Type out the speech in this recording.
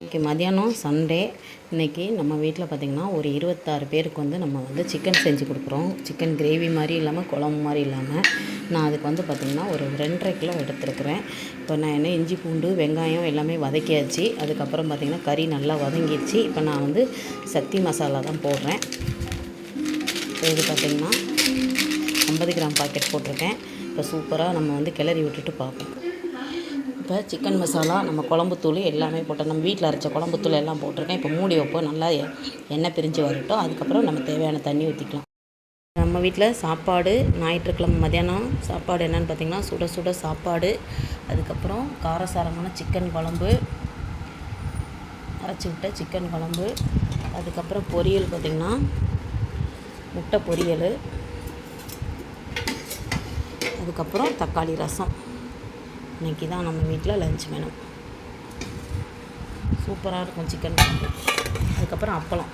இன்றைக்கி மதியானம் சண்டே. இன்றைக்கி நம்ம வீட்டில் பார்த்திங்கன்னா ஒரு 26 பேருக்கு நம்ம சிக்கன் செஞ்சு கொடுக்குறோம். சிக்கன் கிரேவி மாதிரி இல்லாமல் குழம்பு மாதிரி இல்லாமல். நான் அதுக்கு பார்த்திங்கன்னா ஒரு 2.5 கிலோ எடுத்துருக்குறேன். இப்போ நான் இஞ்சி பூண்டு வெங்காயம் எல்லாமே வதக்கியாச்சு. அதுக்கப்புறம் பார்த்திங்கன்னா கறி நல்லா வதங்கிடுச்சு. இப்போ நான் சக்தி மசாலா தான் போடுறேன். இது பார்த்திங்கன்னா 50 கிராம் பாக்கெட் போட்டிருக்கேன். இப்போ சூப்பராக நம்ம கிளறி விட்டுட்டு பார்ப்போம். இப்போ சிக்கன் மசாலா நம்ம குழம்புத்தூள் எல்லாமே போட்டோம். நம்ம வீட்டில் அரைச்ச குழம்புத்தூள் எல்லாம் போட்டிருக்கேன். இப்போ மூடி வைப்போம். நல்லா எண்ணெய் பிரிஞ்சு வரட்டும். அதுக்கப்புறம் நம்ம தேவையான தண்ணி ஊற்றிக்கலாம். நம்ம வீட்டில் சாப்பாடு ஞாயிற்றுக்கிழமை மதியானம் சாப்பாடு என்னென்னு பார்த்திங்கன்னா சுட சுட சாப்பாடு, அதுக்கப்புறம் காரசாரமான சிக்கன் குழம்பு, அரைச்சி விட்ட சிக்கன் குழம்பு, அதுக்கப்புறம் பொரியல் பார்த்திங்கன்னா முட்டை பொரியல், அதுக்கப்புறம் தக்காளி ரசம். இன்றைக்கி தான் நம்ம வீட்டில் லஞ்ச் மெனு. சூப்பராக இருக்கும் சிக்கன் குழம்பு. அதுக்கப்புறம் அப்பளம்.